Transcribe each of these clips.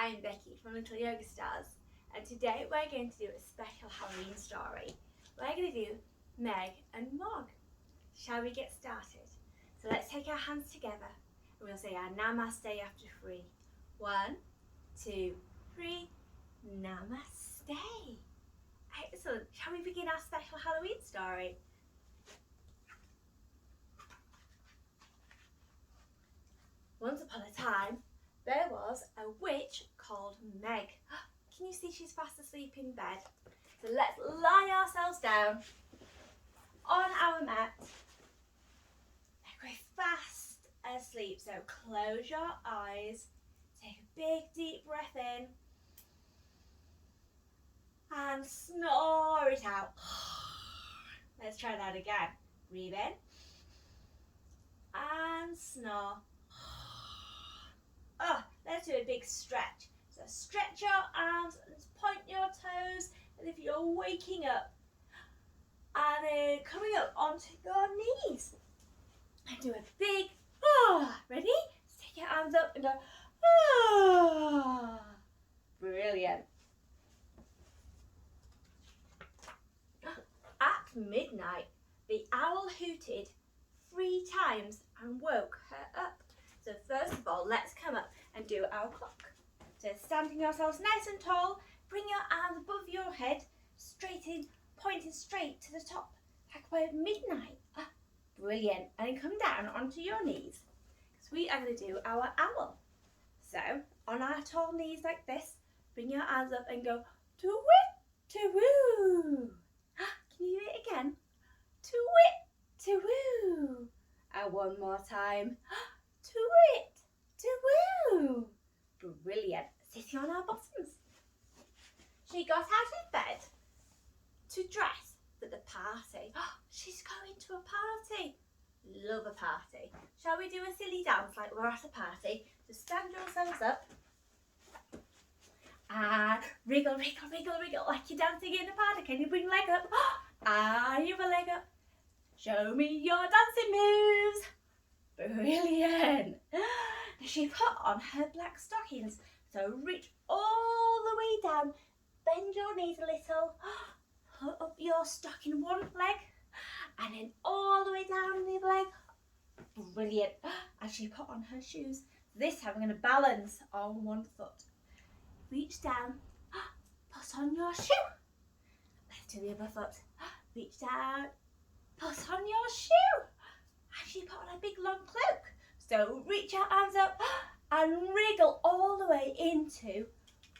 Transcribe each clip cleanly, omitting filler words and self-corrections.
I'm Becky from Little Yoga Stars, and today we're going to do a special Halloween story. We're going to do Meg and Mog. Shall we get started? So let's take our hands together and we'll say our Namaste after 3. 1, 2, 3. Namaste. Excellent. Shall we begin our special Halloween story? Once upon a time, there was a witch called Meg. Can you see she's fast asleep in bed? So let's lie ourselves down on our mat. We're fast asleep, so close your eyes, take a big deep breath in and snore it out. Let's try that again. Breathe in and snore. Let's do a big stretch. So stretch your arms and point your toes as if you're waking up. And then coming up onto your knees. And do a big, ready? So take your arms up and go, Brilliant. At midnight, the owl hooted 3 times and woke her up. So first of all, let's come up and do our clock. So standing yourselves nice and tall, bring your arms above your head, pointing straight to the top, like about midnight. Brilliant. And then come down onto your knees, because we are going to do our owl. So on our tall knees like this, bring your arms up and go to-wit, to-woo. Can you do it again? To-wit, to-woo. And one more time. To-wit, to-woo. Brilliant. Sitting on our bottoms. She got out of bed to dress for the party. She's going to a party. Love a party. Shall we do a silly dance like we're at a party? Just stand yourselves up and wriggle, wriggle, wriggle, wriggle like you're dancing in a party. Can you bring your leg up? And you have a leg up. Show me your dancing moves. Brilliant. She put on her black stockings. So reach all the way down. Bend your knees a little. Put up your stocking one leg. And then all the way down the other leg. Brilliant. And she put on her shoes. This time we're going to balance on one foot. Reach down. Put on your shoe. Let's do the other foot. Reach down. Put on your shoe. And she put on a big long cloak. So reach your arms up and wriggle all the way into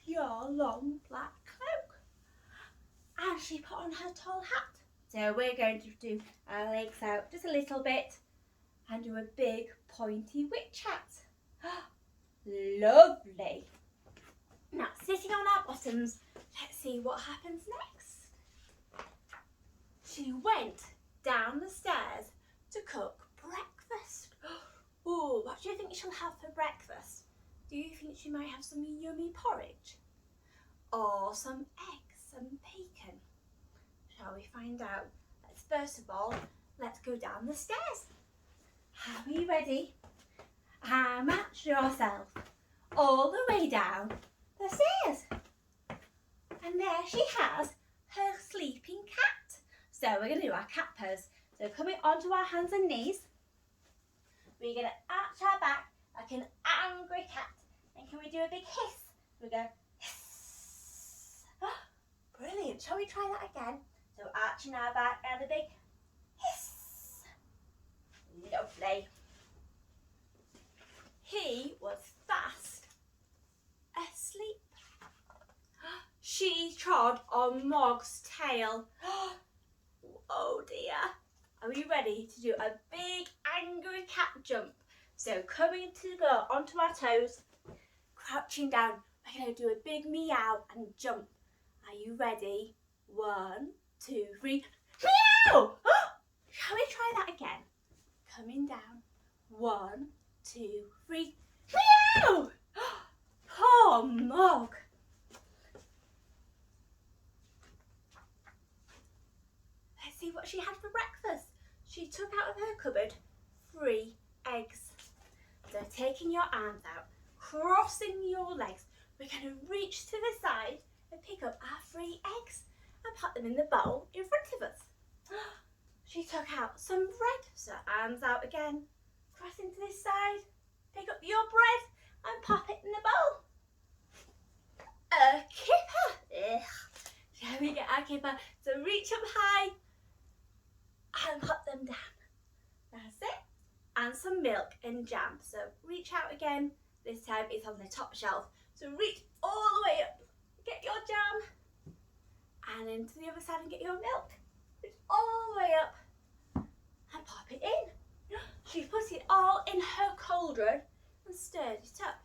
your long black cloak. And she put on her tall hat. So we're going to do our legs out just a little bit and do a big pointy witch hat. Lovely. Now sitting on our bottoms, let's see what happens next. She went down the stairs to cook breakfast. Oh, what do you think she'll have for breakfast? Do you think she might have some yummy porridge? Or some eggs, some bacon? Shall we find out? First of all, let's go down the stairs. Are we ready? And match yourself all the way down the stairs. And there she has her sleeping cat. So we're going to do our cat pose. So coming onto our hands and knees, we're going to arch our back like an angry cat. And can we do a big hiss? We go hiss. Brilliant. Shall we try that again? So arching our back and a big hiss. Lovely. He was fast asleep. She trod on Mog's tail. Oh dear. Are we ready to do a big angry cat jump? So coming to go onto our toes, crouching down, we're going to do a big meow and jump. Are you ready? 1, 2, 3. Meow! Shall we try that again? Coming down. 1, 2, 3. Meow! Poor Mog. Let's see what she had for breakfast. She took out of her cupboard 3 eggs. So taking your arms out, crossing your legs, we're going to reach to the side and pick up our 3 eggs and put them in the bowl in front of us. She took out some bread, so arms out again, cross into this side, pick up your bread and pop it in the bowl. A kipper. Ugh. Shall we get our kipper? So reach up high and put them down. That's it. And some milk and jam. So reach out again. This time it's on the top shelf. So reach all the way up. Get your jam. And into the other side and get your milk. Reach all the way up. And pop it in. She put it all in her cauldron and stirred it up.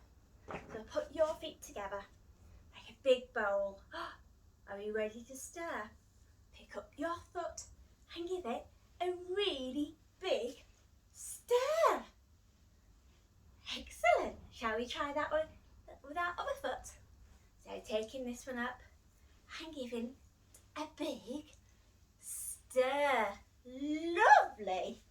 So put your feet together. Like a big bowl. Are you ready to stir? Pick up your foot and give it a really big stir. Excellent. Shall we try that one with our other foot? So taking this one up and giving a big stir. Lovely.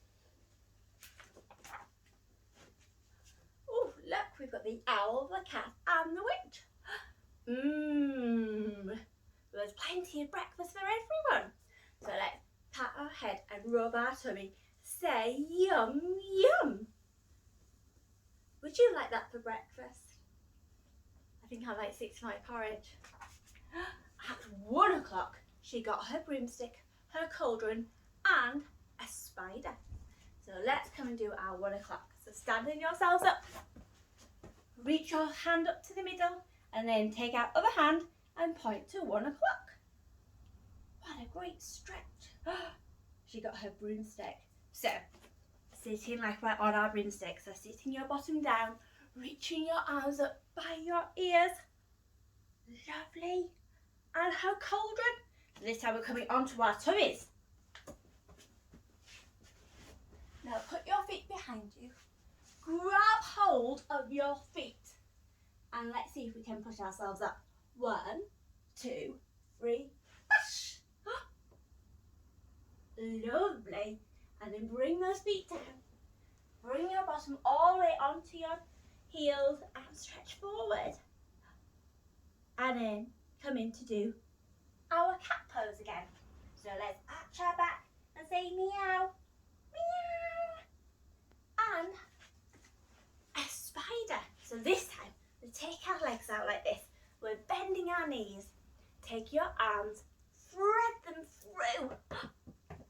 Oh, look, we've got the owl, the cat and the witch. There's plenty of breakfast for everyone. So let's pat our head and rub our tummy. Say yum, yum. Would you like that for breakfast? I think I like 6-night porridge. At 1 o'clock, she got her broomstick, her cauldron and a spider. So let's come and do our 1 o'clock. So standing yourselves up, reach your hand up to the middle and then take our other hand and point to 1 o'clock. What a great stretch. She got her broomstick. So sitting like right on our broomstick. So sitting your bottom down, reaching your arms up by your ears. Lovely. And her cauldron. This time we're coming onto our tummies. Now put your feet behind you. Grab hold of your feet. And let's see if we can push ourselves up. 1, 2, 3, push. Lovely. And then bring those feet down. Bring your bottom all the way onto your heels and stretch forward. And then come in to do our cat pose again. So let's arch our back and say meow, meow. And a spider. So this time we take our legs out like this. We're bending our knees. Take your arms, thread them through.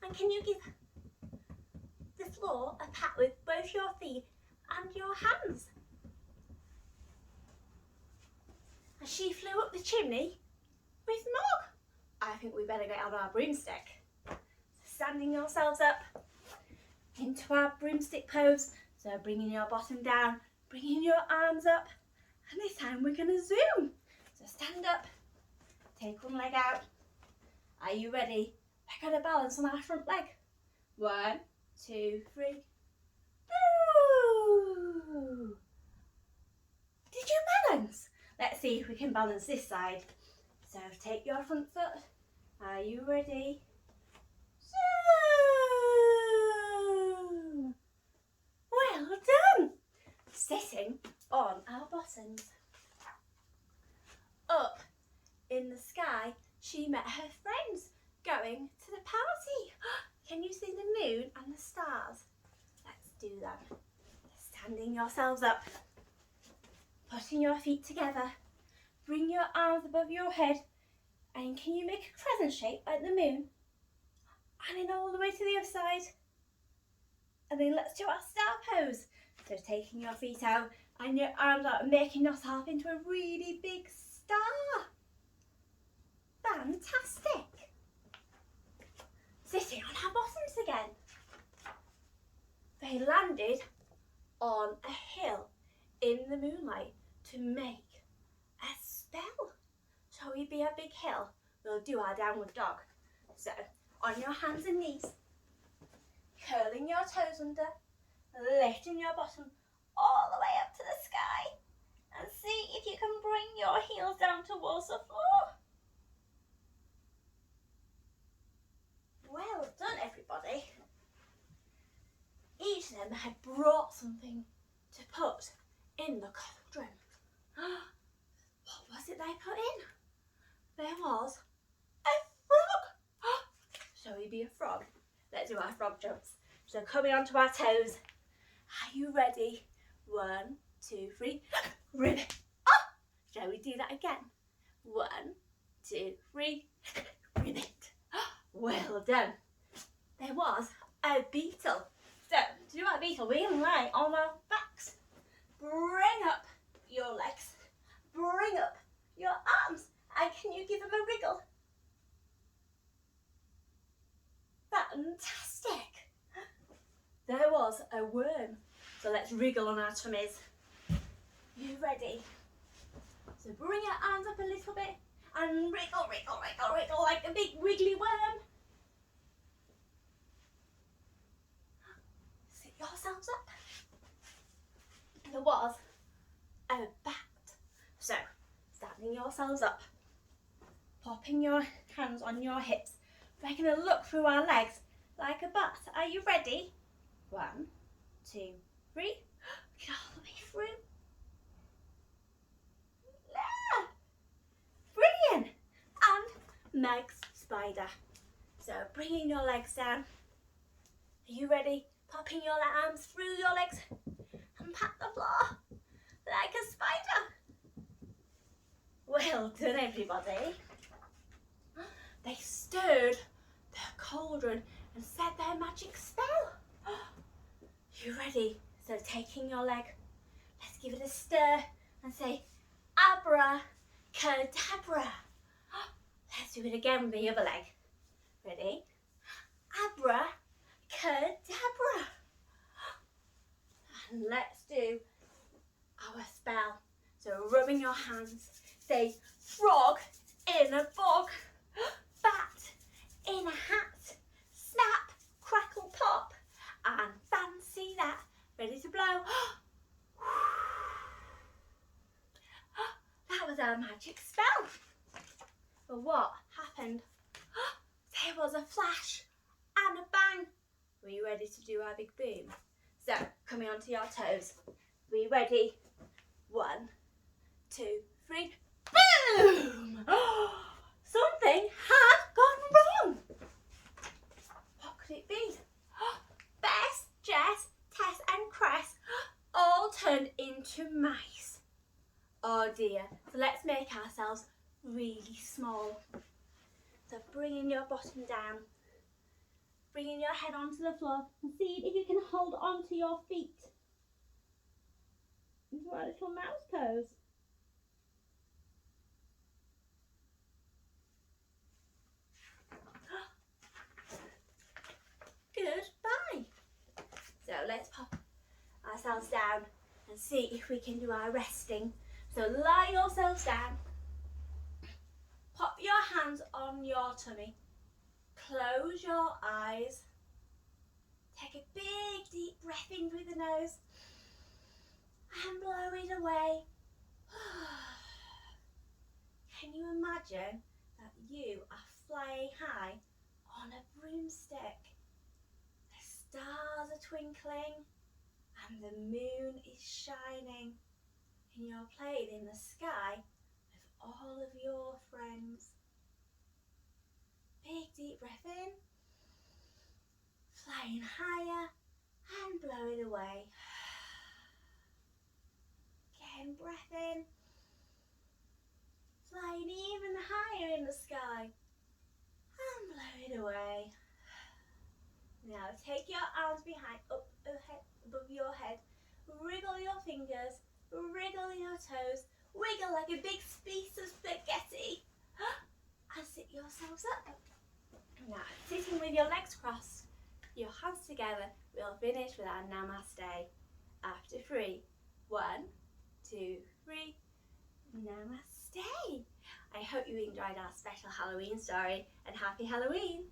And can you give the floor a pat with both your feet and your hands? And she flew up the chimney with Mog. I think we better get out our broomstick. Standing yourselves up into our broomstick pose. So bringing your bottom down, bringing your arms up. And this time we're going to zoom. So stand up, take one leg out. Are you ready? We're going to balance on our front leg. 1, 2, 3. Woo! Did you balance? Let's see if we can balance this side. So take your front foot. Are you ready? Zoom! Well done! Sitting on our bottoms. Up in the sky, she met her friends going to the party. Can you see the moon and the stars? Let's do that. Standing yourselves up, putting your feet together, bring your arms above your head, and can you make a crescent shape like the moon? And then all the way to the other side. And then let's do our star pose. So taking your feet out and your arms out and making yourself into a really big star. Fantastic. Sitting on our bottoms again. They landed on a hill in the moonlight to make a spell. Shall we be a big hill? We'll do our downward dog. So on your hands and knees, curling your toes under, lifting your bottom all the way up to the sky, and see if you can bring your heels down towards the floor. Well done, everybody. Each of them had brought something to put in the cauldron. What was it they put in? There was a frog. Shall we be a frog? Let's do our frog jumps. So coming onto our toes. Are you ready? 1, 2, 3. Ribbit. Oh! Shall we do that again? 1, 2, 3. Ribbit. Well done. There was a beetle. So to do our beetle, we're going to lie on our backs. Bring up your legs. Bring up your arms. And can you give them a wriggle? Fantastic. There was a worm. So let's wriggle on our tummies. You ready? So bring your arms up a little bit and wriggle, wriggle, wriggle, wriggle like a big wiggly worm. Sit yourselves up. There was a bat. So standing yourselves up, popping your hands on your hips. We're going to look through our legs like a bat. Are you ready? 1, 2, 3. Get all the way through. Yeah. Brilliant. And Meg's spider. So bringing your legs down. Are you ready? Popping your arms through your legs and pat the floor like a spider. Well done, everybody. They stirred their cauldron and said their magic spell. You ready? So taking your leg, let's give it a stir and say abracadabra. Let's do it again with the other leg. Ready? Abracadabra. And let's do our spell. So rubbing your hands, say frog in a bog, bat in a hat, snap, crackle, pop, and fancy that. Ready to blow. That was our magic spell. But what happened? There was a flash and a bang. Were you ready to do our big boom? So, coming onto your toes. Were you ready? 1, 2, 3. Boom! Something had gone wrong. What could it be? Bess, Jess, Tess and Cress all turned into mice. Oh dear. So let's make ourselves really small. So bringing your bottom down, bringing your head onto the floor and see if you can hold onto your feet into our little mouse pose. Goodbye. So let's pop ourselves down and see if we can do our resting. So lie yourselves down, pop your hands on your tummy, close your eyes, take a big deep breath in through the nose and blow it away. Can you imagine that you are flying high on a broomstick? The stars are twinkling and the moon is shining and you're playing in the sky with all of your friends. Big deep breath in, flying higher and blow it away. Again, breath in, flying even higher in the sky and blow it away. Now take your arms behind, up ahead, above your head, wriggle your fingers, wriggle your toes, wiggle like a big piece of spaghetti and sit yourselves up. Now, sitting with your legs crossed, your hands together, we'll finish with our namaste. After 3, 1, 2, 3, namaste. I hope you enjoyed our special Halloween story and happy Halloween.